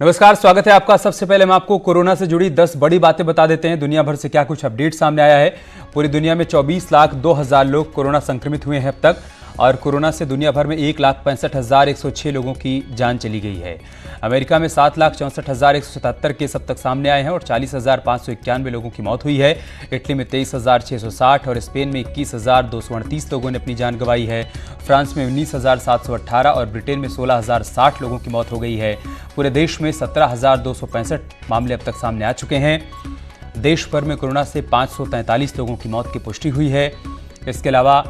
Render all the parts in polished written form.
नमस्कार, स्वागत है आपका। सबसे पहले हम आपको कोरोना से जुड़ी 10 बड़ी बातें बता देते हैं। दुनिया भर से क्या कुछ अपडेट सामने आया है। पूरी दुनिया में 24,02,000 लोग कोरोना संक्रमित हुए हैं अब तक, और कोरोना से दुनिया भर में 1,65,106 लोगों की जान चली गई है। अमेरिका में 7,64,177 केस अब तक सामने आए हैं और 40,591 लोगों की मौत हुई है। इटली में 23,660 और स्पेन में 21,238 लोगों ने अपनी जान गंवाई है। फ्रांस में 19,718 और ब्रिटेन में 16,060 लोगों की मौत हो गई है। पूरे देश में 17,265 मामले अब तक सामने आ चुके हैं। देश भर में कोरोना से 543 लोगों की मौत की पुष्टि हुई है। इसके अलावा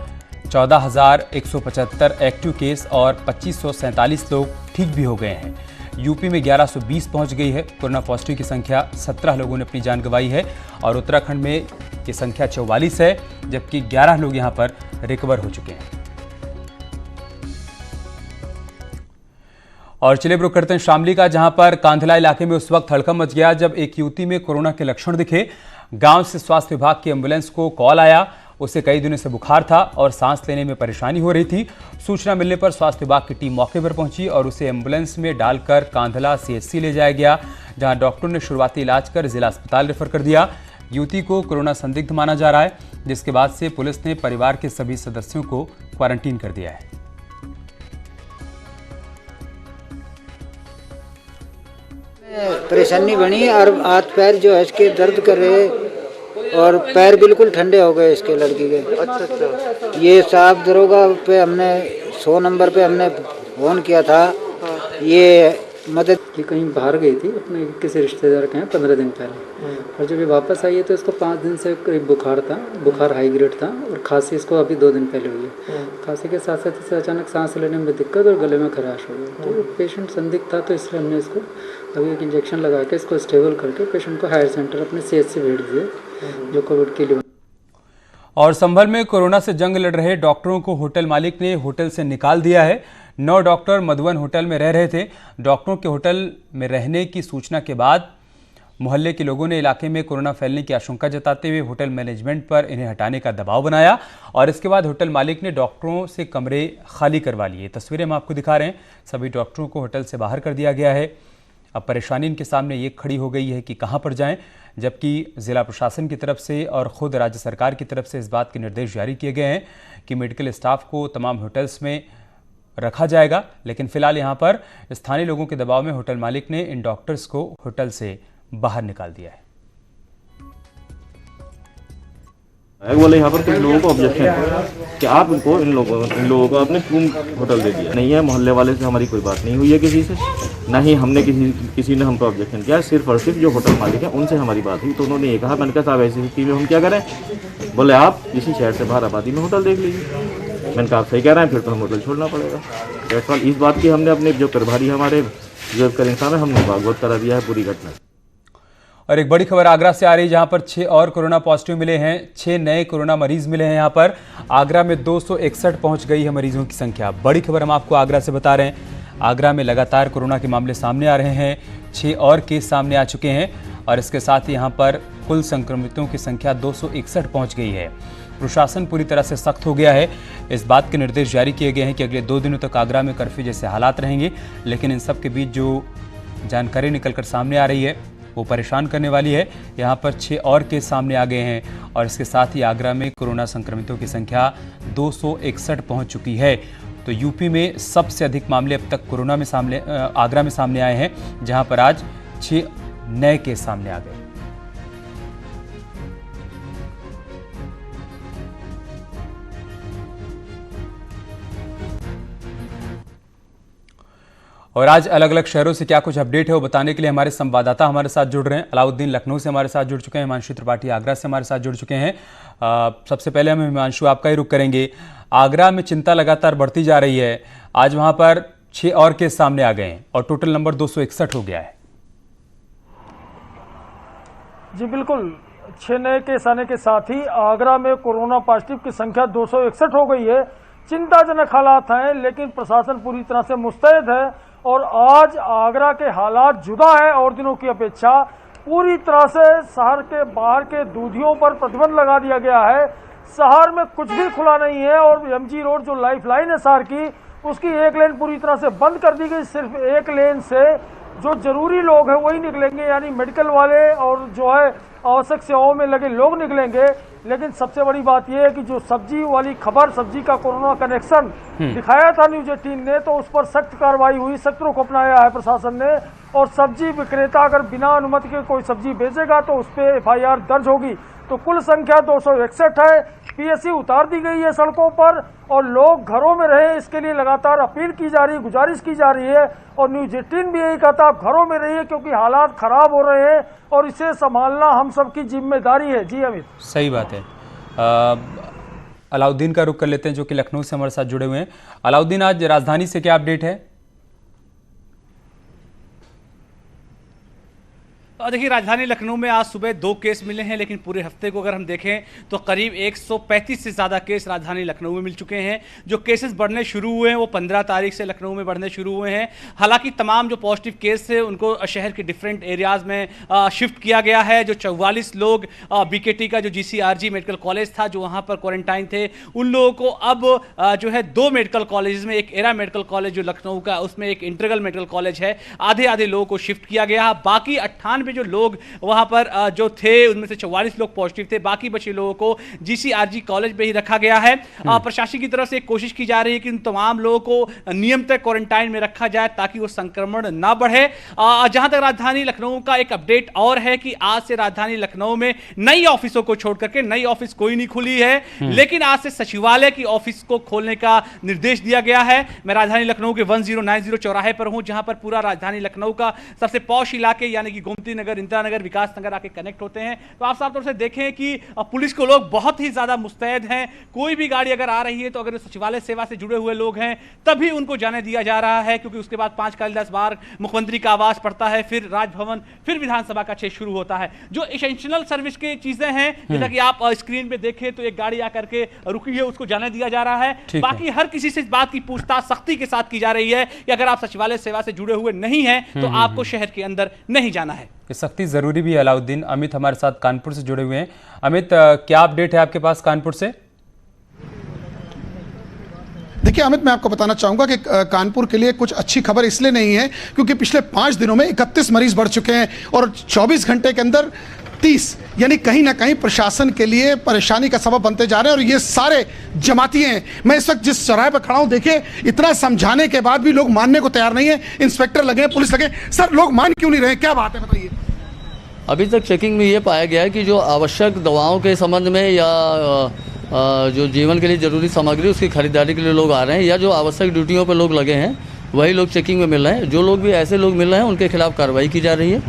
14,175 एक्टिव केस और 2,547 लोग ठीक भी हो गए हैं। यूपी में 1,120 पहुंच गई है। कोरोना पॉजिटिव की संख्या 17 लोगों ने अपनी जान गंवाई है और उत्तराखंड में ये संख्या 44 है, जबकि 11 लोग यहां पर रिकवर हो चुके हैं। और चलिए रुक करते हैं शामली का, जहां पर कांधला इलाके में उस वक्त हड़कंप मच गया जब एक युवती में कोरोना के लक्षण दिखे। गांव से स्वास्थ्य विभाग की एम्बुलेंस को कॉल आया। उसे कई दिनों से बुखार था और सांस लेने में परेशानी हो रही थी। सूचना मिलने पर स्वास्थ्य विभाग की टीम मौके पर पहुंची और उसे एम्बुलेंस में डालकर कांधला सीएचसी ले जाया गया, जहां डॉक्टरों ने शुरुआती इलाज कर जिला अस्पताल रेफर कर दिया। युवती को कोरोना संदिग्ध माना जा रहा है, जिसके बाद से पुलिस ने परिवार के सभी सदस्यों को क्वारंटीन कर दिया है। परेशानी बनी और हाथ पैर जो है इसके दर्द कर रहे और पैर बिल्कुल ठंडे हो गए इसके लड़की के। अच्छा। ये साहब दरोगा पे हमने 100 नंबर पे हमने फोन किया था। ये मदद कि कहीं बाहर गई थी अपने किसी रिश्तेदार के यहाँ 15 दिन पहले, और जब ये वापस आई है तो इसको 5 दिन से करीब बुखार था, बुखार हाई ग्रेड था, और खांसी इसको अभी 2 दिन पहले हुई है। खांसी के साथ साथ इसे अचानक सांस लेने में दिक्कत और गले में खराश हो गई। तो पेशेंट संदिग्ध था, तो इसलिए हमने इसको अभी एक इंजेक्शन लगा के इसको स्टेबल करके पेशेंट को हायर सेंटर अपने सीएचसी भेज दिए, जो कोविड के लिए। और संभल में कोरोना से जंग लड़ रहे डॉक्टरों को होटल मालिक ने होटल से निकाल दिया है। 9 डॉक्टर मधुवन होटल में रह रहे थे। डॉक्टरों के होटल में रहने की सूचना के बाद मोहल्ले के लोगों ने इलाके में कोरोना फैलने की आशंका जताते हुए होटल मैनेजमेंट पर इन्हें हटाने का दबाव बनाया, और इसके बाद होटल मालिक ने डॉक्टरों से कमरे खाली करवा लिए। तस्वीरें हम आपको दिखा रहे हैं। सभी डॉक्टरों को होटल से बाहर कर दिया गया है। अब परेशानी इनके सामने ये खड़ी हो गई है कि कहां पर जाएं, जबकि जिला प्रशासन की तरफ से और खुद राज्य सरकार की तरफ से इस बात के निर्देश जारी किए गए हैं कि मेडिकल स्टाफ को तमाम होटल्स में रखा जाएगा। लेकिन फिलहाल यहां पर स्थानीय लोगों के दबाव में होटल मालिक ने इन डॉक्टर्स को होटल से बाहर निकाल दिया है। बोले यहाँ पर कुछ लोगों को ऑब्जेक्शन है कि आप इन लोगों को आपने क्यों होटल दे दिया। नहीं है, मोहल्ले वाले से हमारी कोई बात नहीं हुई है किसी से, ना ही हमने किसी ने हमको ऑब्जेक्शन किया। सिर्फ और सिर्फ जो होटल मालिक है उनसे हमारी बात हुई, तो उन्होंने ये कहा, मैंने कहा साहब ऐसी स्थिति में हम क्या करें। बोले आप किसी शहर से बाहर आबादी में होटल देख लीजिए। मैंने कहा आप सही कह रहे हैं, फिर तो हम होटल छोड़ना पड़ेगा। इस बात की हमने अपने जो प्रभारी हमारे जो इंसान है हमने अवगत करा दिया है पूरी घटना। और एक बड़ी खबर आगरा से आ रही है, जहां पर 6 और कोरोना पॉजिटिव मिले हैं। 6 नए कोरोना मरीज मिले हैं। यहां पर आगरा में 261 पहुंच गई है मरीजों की संख्या। बड़ी खबर हम आपको आगरा से बता रहे हैं। आगरा में लगातार कोरोना के मामले सामने आ रहे हैं। 6 और केस सामने आ चुके हैं और इसके साथ ही यहां पर कुल संक्रमितों की संख्या 261 पहुंच गई है। प्रशासन पूरी तरह से सख्त हो गया है। इस बात के निर्देश जारी किए गए हैं कि अगले 2 दिनों तक आगरा में कर्फ्यू जैसे हालात रहेंगे। लेकिन इन सब के बीच जो जानकारी निकलकर सामने आ रही है वो परेशान करने वाली है। यहाँ पर 6 और केस सामने आ गए हैं और इसके साथ ही आगरा में कोरोना संक्रमितों की संख्या 261 पहुंच चुकी है। तो यूपी में सबसे अधिक मामले अब तक कोरोना में आगरा में सामने आए हैं, जहां पर आज 6 नए केस सामने आ गए। और आज अलग अलग शहरों से क्या कुछ अपडेट है वो बताने के लिए हमारे संवाददाता हमारे साथ जुड़ रहे हैं। अलाउद्दीन लखनऊ से हमारे साथ जुड़ चुके हैं, हिमांशु त्रिपाठी आगरा से हमारे साथ जुड़ चुके हैं। सबसे पहले हम हिमांशु आपका ही रुख करेंगे। आगरा में चिंता लगातार बढ़ती जा रही है। आज वहां पर 6 और केस सामने आ गए हैं और टोटल नंबर 261 हो गया है। जी बिल्कुल, 6 नए केस आने के साथ ही आगरा में कोरोना पॉजिटिव की संख्या 261 हो गई है। चिंताजनक हालात हैं, लेकिन प्रशासन पूरी तरह से मुस्तैद है और आज आगरा के हालात जुदा है और दिनों की अपेक्षा। पूरी तरह से शहर के बाहर के दूधियों पर प्रतिबंध लगा दिया गया है। शहर में कुछ भी खुला नहीं है और एमजी रोड जो लाइफ लाइन है शहर की, उसकी एक लेन पूरी तरह से बंद कर दी गई। सिर्फ एक लेन से जो जरूरी लोग हैं वही निकलेंगे, यानी मेडिकल वाले और जो है आवश्यक सेवाओं में लगे लोग निकलेंगे। लेकिन सबसे बड़ी बात यह है कि जो सब्जी वाली खबर, सब्जी का कोरोना कनेक्शन दिखाया था न्यूज 18 ने, तो उस पर सख्त कार्रवाई हुई, सख्त रुख अपनाया है प्रशासन ने। और सब्जी विक्रेता अगर बिना अनुमति के कोई सब्जी बेचेगा तो उस पर FIR दर्ज होगी। तो कुल संख्या 261 है। PSC उतार दी गई है सड़कों पर और लोग घरों में रहे, इसके लिए लगातार अपील की जा रही है, गुजारिश की जा रही है। और न्यूज 18 भी यही कहता है आप घरों में रहिए क्योंकि हालात खराब हो रहे हैं और इसे संभालना हम सबकी जिम्मेदारी है। जी अमित, सही बात है। अलाउद्दीन का रुख कर लेते हैं जो कि लखनऊ से हमारे साथ जुड़े हुए हैं। अलाउद्दीन, आज राजधानी से क्या अपडेट है? देखिए, राजधानी लखनऊ में आज सुबह 2 केस मिले हैं, लेकिन पूरे हफ्ते को अगर हम देखें तो करीब 135 से ज़्यादा केस राजधानी लखनऊ में मिल चुके हैं। जो केसेस बढ़ने शुरू हुए हैं वो 15 तारीख से लखनऊ में बढ़ने शुरू हुए हैं। हालांकि तमाम जो पॉजिटिव केस थे उनको शहर के डिफरेंट एरियाज़ में शिफ्ट किया गया है। जो 44 लोग BKT का जो GCRG मेडिकल कॉलेज था, जो वहाँ पर क्वारंटाइन थे, उन लोगों को अब जो है 2 मेडिकल कॉलेज में, एक एरा मेडिकल कॉलेज जो लखनऊ का, उसमें एक इंटीग्रल मेडिकल कॉलेज है, आधे लोगों को शिफ्ट किया गया। बाकी 98 जो लोग वहां पर जो थे उनमें से 44 लोग पॉजिटिव थे, बाकी बचे लोगों को GCRG कॉलेज में ही रखा गया है। प्रशासन की तरफ से कोशिश की जा रही है कि उन तमाम लोगों को नियमित क्वारंटाइन में रखा जाए ताकि वो संक्रमण ना बढ़े। जहां तक राजधानी लखनऊ का एक अपडेट और है कि आज से राजधानी लखनऊ में नई ऑफिसों को छोड़ करके, नई ऑफिस कोई नहीं खुली है, लेकिन आज से सचिवालय की ऑफिस को खोलने का निर्देश दिया गया है। मैं राजधानी लखनऊ के 1090 चौराहे पर हूं, जहां पर पूरा राजधानी लखनऊ का सबसे पॉश इलाके यानी कि गोमती नगर, इंदिरा नगर, विकास नगर आके कनेक्ट होते हैं। तो आप साफ तौर से देखें कि पुलिस को लोग बहुत ही ज्यादा मुस्तैद हैं। कोई भी गाड़ी अगर आ रही है तो अगर सचिवालय सेवा से जुड़े हुए लोग हैं तभी उनको जाने दिया जा रहा है, क्योंकि उसके बाद 5 कालिदास बाग मुख्यमंत्री का आवास पड़ता है, फिर राजभवन, फिर विधानसभा का क्षेत्र शुरू होता है। जो एसेंशियल सर्विस की चीजें हैं, जैसा कि आप स्क्रीन पे देखें तो एक गाड़ी आकर के रुकी है, उसको जाने दिया जा रहा है। बाकी हर किसी से इस बात की पूछताछ सख्ती के साथ की जा रही है कि अगर आप सचिवालय सेवा से जुड़े हुए नहीं हैं तो आपको शहर के अंदर नहीं जाना है। ये सख्ती जरूरी भी है। अलाउद्दीन, अमित हमारे साथ कानपुर से जुड़े हुए हैं। अमित, क्या अपडेट है आपके पास कानपुर से? देखिए अमित, मैं आपको बताना चाहूंगा कि कानपुर के लिए कुछ अच्छी खबर इसलिए नहीं है क्योंकि पिछले 5 दिनों में 31 मरीज बढ़ चुके हैं और 24 घंटे के अंदर 30, यानी कहीं ना कहीं प्रशासन के लिए परेशानी का सबब बनते जा रहे हैं। और ये सारे जमाती हैं। मैं इस वक्त जिस चौराहे पर खड़ा हूं, देखिए इतना समझाने के बाद भी लोग मानने को तैयार नहीं है। इंस्पेक्टर लगे, पुलिस लगे, सर लोग मान क्यों नहीं रहे, क्या बात है बताइए? अभी तक चेकिंग में ये पाया गया है कि जो आवश्यक दवाओं के संबंध में या जो जीवन के लिए ज़रूरी सामग्री उसकी खरीदारी के लिए लोग आ रहे हैं, या जो आवश्यक ड्यूटियों पर लोग लगे हैं वही लोग चेकिंग में मिल रहे हैं। जो लोग भी ऐसे लोग मिल रहे हैं उनके खिलाफ कार्रवाई की जा रही है।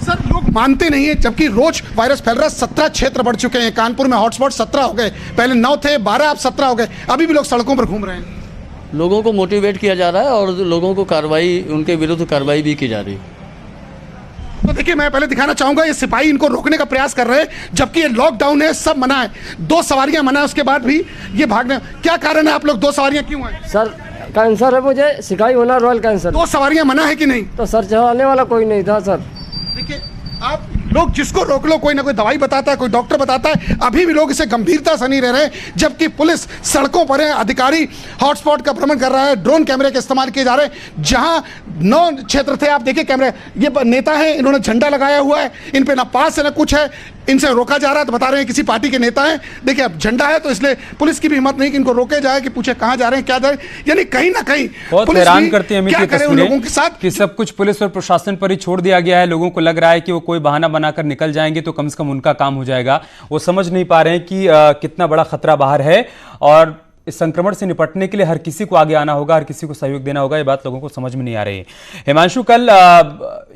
सर लोग मानते नहीं है, जबकि रोज वायरस फैल रहा है। 17 क्षेत्र बढ़ चुके हैं कानपुर में, हॉटस्पॉट 17 हो गए, पहले 9 थे, 12 अब 17 हो गए, अभी भी लोग सड़कों पर घूम रहे हैं। लोगों को मोटिवेट किया जा रहा है और लोगों को कार्रवाई, उनके विरुद्ध कार्रवाई भी की जा रही है। तो देखिए मैं पहले दिखाना चाहूंगा, ये सिपाही इनको रोकने का प्रयास कर रहे हैं, जबकि ये लॉकडाउन है, सब मना है। 2 सवारियां मना है, उसके बाद भी ये भागने, क्या कारण है? आप लोग 2 सवारियां क्यों हैं? सर कैंसर है, मुझे शिकायत होना, रॉयल कैंसर। 2 सवारियां मना है कि नहीं? तो सर चलाने वाला कोई नहीं था सर। देखिए आप लोग जिसको रोक लो, कोई ना कोई दवाई बताता है, कोई डॉक्टर बताता है, अभी भी लोग इसे गंभीरता से नहीं ले रहे, जबकि पुलिस सड़कों पर है, अधिकारी हॉटस्पॉट का भ्रमण कर रहा है, ड्रोन कैमरे के इस्तेमाल किए जा रहे हैं। जहां 9 क्षेत्र थे, आप देखिए कैमरे, ये नेता है, इन्होंने झंडा लगाया हुआ है, इन पे ना पास है ना कुछ है, इनसे रोका जा रहा है तो बता रहे हैं किसी पार्टी के नेता हैं। देखिए अब झंडा है तो इसलिए पुलिस की भी हिम्मत नहीं कि इनको रोके जाए, कि पूछे कहां जा रहे हैं, क्या जा रहे हैं, यानी कहीं ना कहीं बहुत हैरान करती है क्या करे उन लोगों के साथ कि सब कुछ पुलिस और प्रशासन पर ही छोड़ दिया गया है। लोगों को लग रहा है कि वो कोई बहाना बनाकर निकल जाएंगे तो कम से कम उनका काम हो जाएगा। वो समझ नहीं पा रहे हैं कि कितना बड़ा खतरा बाहर है और इस संक्रमण से निपटने के लिए हर किसी को आगे आना होगा, हर किसी को सहयोग देना होगा। ये बात लोगों को समझ में नहीं आ रही है। हिमांशु, कल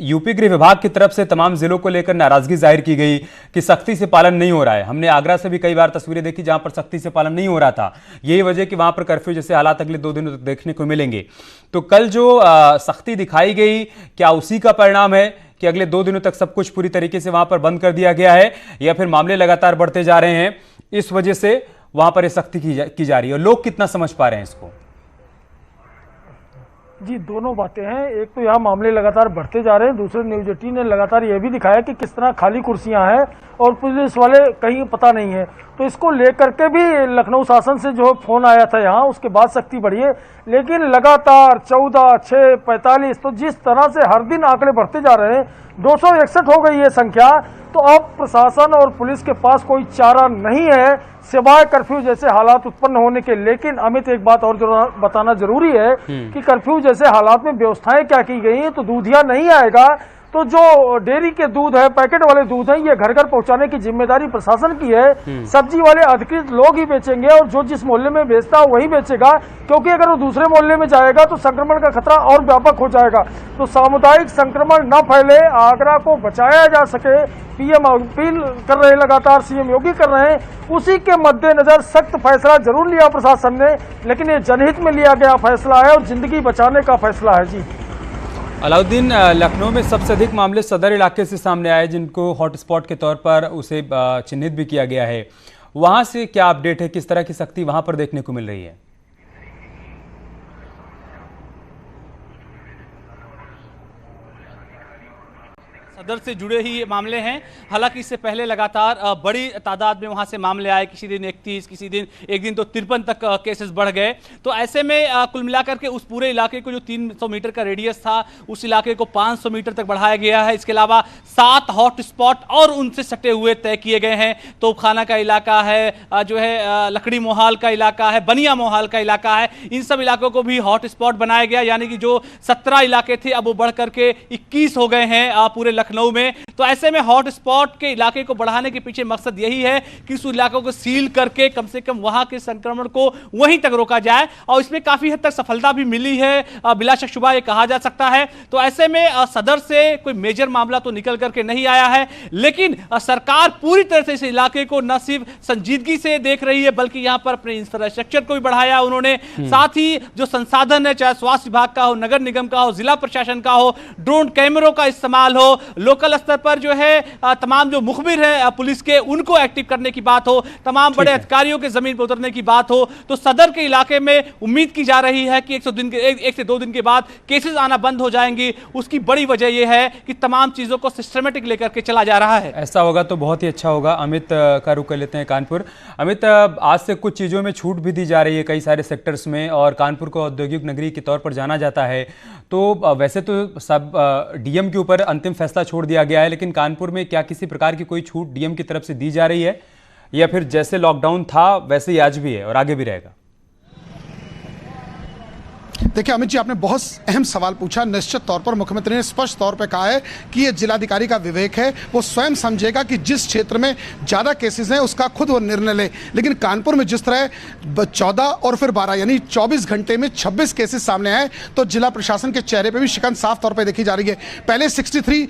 यूपी गृह विभाग की तरफ से तमाम जिलों को लेकर नाराजगी जाहिर की गई कि सख्ती से पालन नहीं हो रहा है। हमने आगरा से भी कई बार तस्वीरें देखी जहां पर सख्ती से पालन नहीं हो रहा था। यही वजह कि वहां पर कर्फ्यू जैसे हालात अगले 2 दिनों तक देखने को मिलेंगे। तो कल जो सख्ती दिखाई गई, क्या उसी का परिणाम है कि अगले 2 दिनों तक सब कुछ पूरी तरीके से वहां पर बंद कर दिया गया है, या फिर मामले लगातार बढ़ते जा रहे हैं, इस वजह से वहां पर सख्ती की जा रही है? और लोग कितना समझ पा रहे हैं इसको? जी, दोनों बातें हैं। एक तो यहाँ मामले लगातार बढ़ते जा रहे हैं, दूसरे न्यूज 18 ने लगातार ये भी दिखाया कि किस तरह खाली कुर्सियां हैं और पुलिस वाले कहीं पता नहीं है। तो इसको लेकर के भी लखनऊ शासन से जो फोन आया था यहाँ, उसके बाद सख्ती बढ़ी है। लेकिन लगातार 14, 6, 45, तो जिस तरह से हर दिन आंकड़े बढ़ते जा रहे हैं, 261 हो गई है संख्या, तो अब प्रशासन और पुलिस के पास कोई चारा नहीं है सिवाय कर्फ्यू जैसे हालात उत्पन्न होने के। लेकिन अमित, एक बात और बताना जरूरी है कि कर्फ्यू जैसे हालात में व्यवस्थाएं क्या की गई हैं। तो दूधिया नहीं आएगा तो जो डेयरी के दूध है, पैकेट वाले दूध है, ये घर घर पहुंचाने की जिम्मेदारी प्रशासन की है। सब्जी वाले अधिकृत लोग ही बेचेंगे और जो जिस मोहल्ले में बेचता है वही बेचेगा, क्योंकि अगर वो दूसरे मोहल्ले में जाएगा तो संक्रमण का खतरा और व्यापक हो जाएगा। तो सामुदायिक संक्रमण न फैले, आगरा को बचाया जा सके, पीएम अपील कर रहे हैं, लगातार सीएम योगी कर रहे हैं। उसी के मद्देनजर सख्त फैसला जरूर लिया प्रशासन ने, लेकिन ये जनहित में लिया गया फैसला है और जिंदगी बचाने का फैसला है। जी अलाउद्दीन, लखनऊ में सबसे अधिक मामले सदर इलाके से सामने आए, जिनको हॉटस्पॉट के तौर पर उसे चिन्हित भी किया गया है। वहां से क्या अपडेट है, किस तरह की सख्ती वहां पर देखने को मिल रही है? सदर से जुड़े ही ये मामले हैं। हालांकि इससे पहले लगातार बड़ी तादाद में वहां से मामले आए, किसी दिन 31, किसी दिन एक दिन तो 53 तक केसेस बढ़ गए। तो ऐसे में कुल मिलाकर के उस पूरे इलाके को जो 300 मीटर का रेडियस था, उस इलाके को 500 मीटर तक बढ़ाया गया है। इसके अलावा 7 हॉट स्पॉट और उनसे सटे हुए तय किए गए हैं। तोपखाना का इलाका है, जो है लकड़ी मोहाल का इलाका है, बनिया मोहाल का इलाका है, इन सब इलाकों को भी हॉट स्पॉट बनाया गया। यानी कि जो 17 इलाके थे अब वो बढ़ करके 21 हो गए हैं पूरे लखनऊ में। तो ऐसे में हॉट स्पॉट के इलाके को बढ़ाने के पीछे मकसद यही है कि उस इलाकों को सील करके कम से कम वहां के संक्रमण को वहीं तक रोका जाए, और इसमें काफी हद तक सफलता भी मिली है, बिला शक शुबा ये कहा जा सकता है। तो ऐसे में सदर से कोई मेजर मामला तो निकल करके नहीं आया है, लेकिन सरकार पूरी तरह से इस इलाके को न सिर्फ संजीदगी से देख रही है, बल्कि यहां पर अपने इंफ्रास्ट्रक्चर को भी बढ़ाया उन्होंने। साथ ही जो संसाधन है, चाहे स्वास्थ्य विभाग का हो, नगर निगम का हो, जिला प्रशासन का हो, ड्रोन कैमरों का इस्तेमाल हो, लोकल स्तर पर जो है तमाम जो मुखबिर है पुलिस के, उनको एक्टिव करने की बात हो, तमाम बड़े अधिकारियों के जमीन पर उतरने की बात हो, तो सदर के इलाके में उम्मीद की जा रही है कि 1 से 2 दिन के बाद केसेस आना बंद हो जाएंगी। उसकी बड़ी वजह यह है कि तमाम चीजों को सिस्टमेटिक लेकर के चला जा रहा है। ऐसा होगा तो बहुत ही अच्छा होगा। अमित का रुख कर लेते हैं कानपुर। अमित, आज से कुछ चीजों में छूट भी दी जा रही है कई सारे सेक्टर्स में, और कानपुर को औद्योगिक नगरी के तौर पर जाना जाता है। तो वैसे तो सब डीएम के ऊपर अंतिम फैसला छोड़ दिया गया है, लेकिन कानपुर में क्या किसी प्रकार की कोई छूट डीएम की तरफ से दी जा रही है, या फिर जैसे लॉकडाउन था वैसे ही आज भी है और आगे भी रहेगा? देखिए अमित जी, आपने बहुत अहम सवाल पूछा। निश्चित तौर पर मुख्यमंत्री ने स्पष्ट तौर पर कहा है कि ये जिलाधिकारी का विवेक है, वो स्वयं समझेगा कि जिस क्षेत्र में ज़्यादा केसेस हैं उसका खुद वो निर्णय ले। लेकिन कानपुर में जिस तरह 14 और फिर 12 यानी 24 घंटे में 26 केसेस सामने आए, तो जिला प्रशासन के चेहरे पर भी शिकन साफ तौर पर देखी जा रही है। पहले 63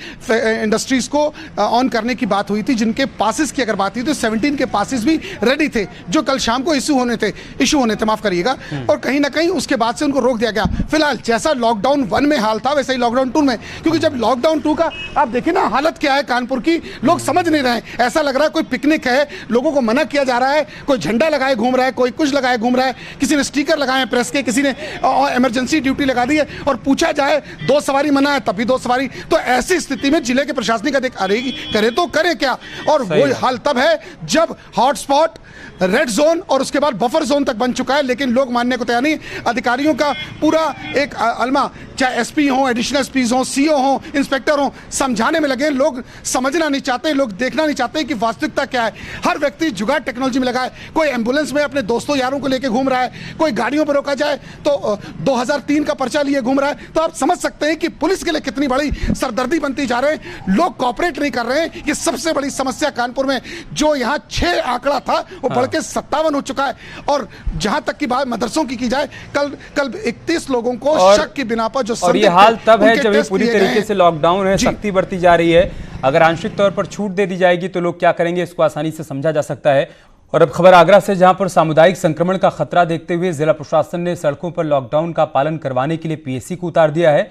इंडस्ट्रीज को ऑन करने की बात हुई थी, जिनके पासिस की अगर बात हुई तो 17 के पासिस भी रेडी थे, जो कल शाम को इशू होने थे, माफ करिएगा, और कहीं ना कहीं उसके बाद से उनको रोक दिया गया। फिलहाल जैसा लॉकडाउन 1 में हाल था वैसा ही लॉकडाउन 2 में, क्योंकि जब लॉकडाउन 2 का आप देखिए ना हालत क्या है कानपुर की, लोग समझ नहीं रहे हैं। ऐसा लग रहा है कोई पिकनिक है, लोगों को मना किया जा रहा है, कोई झंडा लगाए घूम रहा है, कोई कुछ लगाए घूम रहा है, किसी ने स्टिकर लगाए प्रेस के, किसी ने इमरजेंसी ड्यूटी लगा दी है, और पूछा जाए 2 सवारी मना है तब भी 2 सवारी। तो ऐसी स्थिति में जिले के प्रशासनिक अधिकारी करे तो करे क्या? और वो हाल तब है जब हॉटस्पॉट, रेड जोन और उसके बाद बफर जोन तक बन चुका है, लेकिन लोग मानने को तैयार नहीं। अधिकारियों का पूरा एक अलमा, चाहे एसपी हो, एडिशनल एसपी हो, सीओ हो, इंस्पेक्टर हो, समझाने में लगे। लोग समझना नहीं चाहते, लोग देखना नहीं चाहते कि वास्तविकता क्या है। हर व्यक्ति जुगाड़ टेक्नोलॉजी में लगा है। कोई एम्बुलेंस में अपने दोस्तों यारों को लेकर घूम रहा है, कोई गाड़ियों पर रोका जाए तो 2003 का पर्चा लिए घूम रहा है। तो आप समझ सकते हैं कि पुलिस के लिए कितनी बड़ी सरदर्दी बनती जा रहे हैं। लोग कॉपरेट नहीं कर रहे हैं। ये सबसे बड़ी समस्या कानपुर में, जो यहाँ 6 आंकड़ा था वो बढ़ के 57 हो चुका है। और जहां तक की बात मदरसों की जाए, कल 31 लोगों को शक की बिना पर जो, और ये हाल तब है जब ये पूरी तरीके से लॉकडाउन है, सख्ती बढ़ती जा रही है। अगर आंशिक तौर पर छूट दे दी जाएगी तो लोग क्या करेंगे, इसको आसानी से समझा जा सकता है। और अब खबर आगरा से, जहां पर सामुदायिक संक्रमण का खतरा देखते हुए जिला प्रशासन ने सड़कों पर लॉकडाउन का पालन करवाने के लिए पीएससी को उतार दिया है।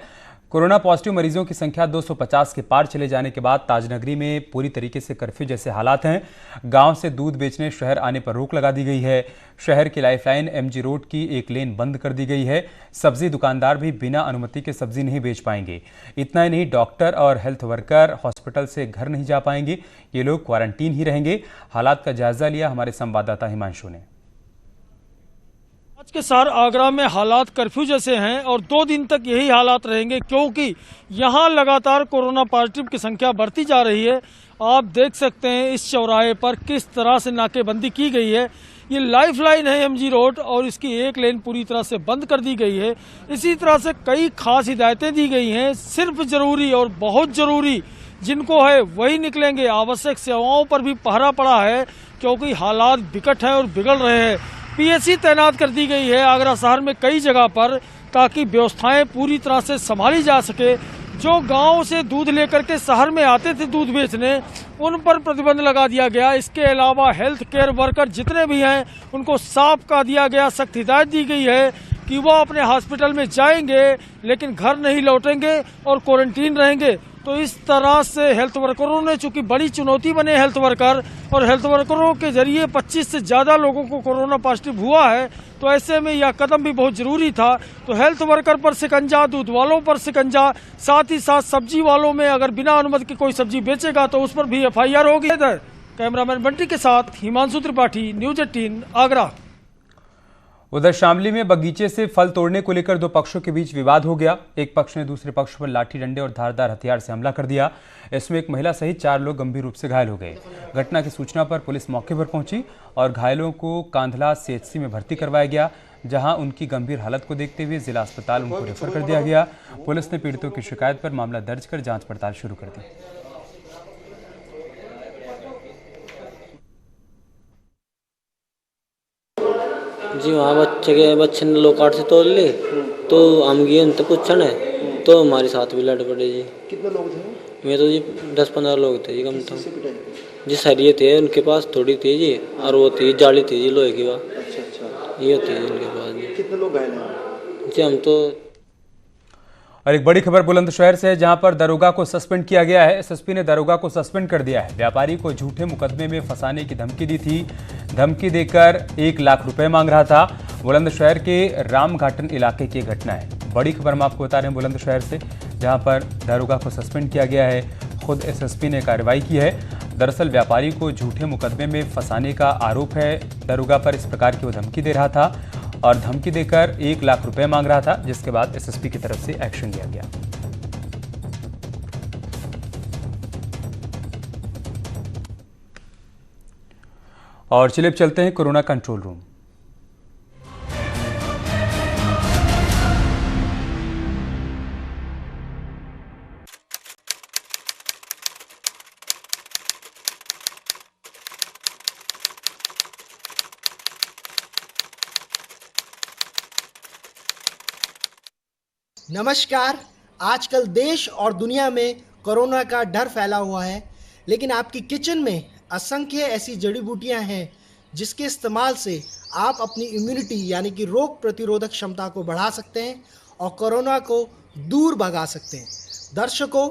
कोरोना पॉजिटिव मरीजों की संख्या 250 के पार चले जाने के बाद ताजनगरी में पूरी तरीके से कर्फ्यू जैसे हालात हैं। गांव से दूध बेचने शहर आने पर रोक लगा दी गई है। शहर की लाइफलाइन एमजी रोड की एक लेन बंद कर दी गई है। सब्जी दुकानदार भी बिना अनुमति के सब्जी नहीं बेच पाएंगे। इतना ही नहीं, डॉक्टर और हेल्थ वर्कर हॉस्पिटल से घर नहीं जा पाएंगे। ये लोग क्वारंटीन ही रहेंगे। हालात का जायजा लिया हमारे संवाददाता हिमांशु ने। आज के शहर आगरा में हालात कर्फ्यू जैसे हैं और 2 दिन तक यही हालात रहेंगे, क्योंकि यहाँ लगातार कोरोना पॉजिटिव की संख्या बढ़ती जा रही है। आप देख सकते हैं इस चौराहे पर किस तरह से नाकेबंदी की गई है। ये लाइफलाइन है एमजी रोड और इसकी एक लेन पूरी तरह से बंद कर दी गई है। इसी तरह से कई खास हिदायतें दी गई हैं। सिर्फ जरूरी और बहुत जरूरी जिनको है वही निकलेंगे। आवश्यक सेवाओं पर भी पहरा पड़ा है, क्योंकि हालात बिकट हैं और बिगड़ रहे हैं। पीएससी तैनात कर दी गई है आगरा शहर में कई जगह पर, ताकि व्यवस्थाएं पूरी तरह से संभाली जा सके। जो गांव से दूध लेकर के शहर में आते थे दूध बेचने, उन पर प्रतिबंध लगा दिया गया। इसके अलावा हेल्थ केयर वर्कर जितने भी हैं उनको साफ कर दिया गया। सख्त हिदायत दी गई है कि वो अपने हॉस्पिटल में जाएंगे लेकिन घर नहीं लौटेंगे और क्वारंटीन रहेंगे। तो इस तरह से हेल्थ वर्करों ने, चूंकि बड़ी चुनौती बने हेल्थ वर्कर, और हेल्थ वर्करों के जरिए 25 से ज़्यादा लोगों को कोरोना पॉजिटिव हुआ है, तो ऐसे में यह कदम भी बहुत ज़रूरी था। तो हेल्थ वर्कर पर शिकंजा, दूध वालों पर शिकंजा, साथ ही साथ सब्जी वालों में अगर बिना अनुमति के कोई सब्जी बेचेगा तो उस पर भी FIR होगी। कैमरामैन बंटी के साथ हिमांशु त्रिपाठी, न्यूज़ 18 आगरा। उधर शामली में बगीचे से फल तोड़ने को लेकर 2 पक्षों के बीच विवाद हो गया। एक पक्ष ने दूसरे पक्ष पर लाठी डंडे और धारदार हथियार से हमला कर दिया। इसमें एक महिला सहित 4 लोग गंभीर रूप से घायल हो गए। घटना की सूचना पर पुलिस मौके पर पहुंची और घायलों को कांधला CHC में भर्ती करवाया गया, जहां उनकी गंभीर हालत को देखते हुए जिला अस्पताल उनको रेफर कर दिया गया। पुलिस ने पीड़ितों की शिकायत पर मामला दर्ज कर जाँच पड़ताल शुरू कर दी। जी वहाँ बच्चे ने लोकाट से तोड़ ली, तो हम गए उनसे पूछने, तो हमारे साथ भी लड़ पड़े जी। कितने लोग थे? मैं तो जी 10-15 लोग थे जी, कम तो जी। सरिये थे उनके पास, थोड़ी थी जी, और वो थी जाली थी जी लोहे की। बात अच्छा ये होती है उनके पास जी। कितने लोग घायल हैं जी? हम तो। और एक बड़ी खबर बुलंदशहर से है, जहां पर दरोगा को सस्पेंड किया गया है। SSP ने दरोगा को सस्पेंड कर दिया है। व्यापारी को झूठे मुकदमे में फंसाने की धमकी दी थी। धमकी देकर 1 लाख रुपए मांग रहा था। बुलंदशहर के रामघाटन इलाके की घटना है। बड़ी खबर हम आपको बता रहे हैं बुलंदशहर से, जहां पर दरोगा को सस्पेंड किया गया है। खुद SSP ने कार्रवाई की है। दरअसल व्यापारी को झूठे मुकदमे में फंसाने का आरोप है दरोगा पर। इस प्रकार की वो धमकी दे रहा था और धमकी देकर 1 लाख रुपए मांग रहा था, जिसके बाद SSP की तरफ से एक्शन लिया गया। और चलिए अब चलते हैं कोरोना कंट्रोल रूम। नमस्कार। आजकल देश और दुनिया में कोरोना का डर फैला हुआ है, लेकिन आपकी किचन में असंख्य ऐसी जड़ी बूटियां हैं जिसके इस्तेमाल से आप अपनी इम्यूनिटी यानी कि रोग प्रतिरोधक क्षमता को बढ़ा सकते हैं और कोरोना को दूर भगा सकते हैं। दर्शकों,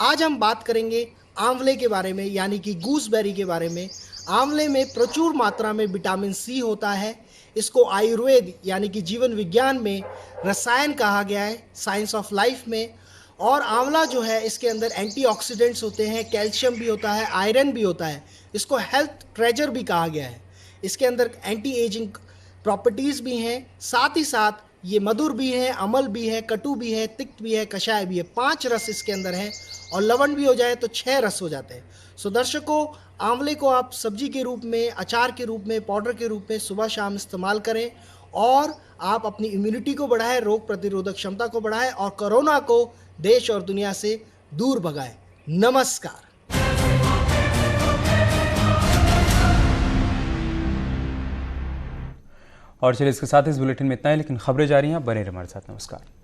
आज हम बात करेंगे आंवले के बारे में, यानी कि गूसबेरी के बारे में। आंवले में प्रचुर मात्रा में विटामिन C होता है। इसको आयुर्वेद यानी कि जीवन विज्ञान में रसायन कहा गया है, साइंस ऑफ लाइफ में। और आंवला जो है, इसके अंदर एंटीऑक्सीडेंट्स होते हैं, कैल्शियम भी होता है, आयरन भी होता है। इसको हेल्थ ट्रेजर भी कहा गया है। इसके अंदर एंटी एजिंग प्रॉपर्टीज़ भी हैं। साथ ही साथ ये मधुर भी है, अमल भी है, कटु भी है, तिक्त भी है, कषाय भी है। 5 रस इसके अंदर हैं और लवण भी हो जाए तो 6 रस हो जाते हैं। सो दर्शकों, आंवले को आप सब्जी के रूप में, अचार के रूप में, पाउडर के रूप में सुबह शाम इस्तेमाल करें और आप अपनी इम्यूनिटी को बढ़ाएं, रोग प्रतिरोधक क्षमता को बढ़ाएं और कोरोना को देश और दुनिया से दूर भगाएं। नमस्कार। और चलिए इसके साथ इस बुलेटिन में इतना है, लेकिन खबरें जारी हैं। बने रहिए हमारे साथ। नमस्कार।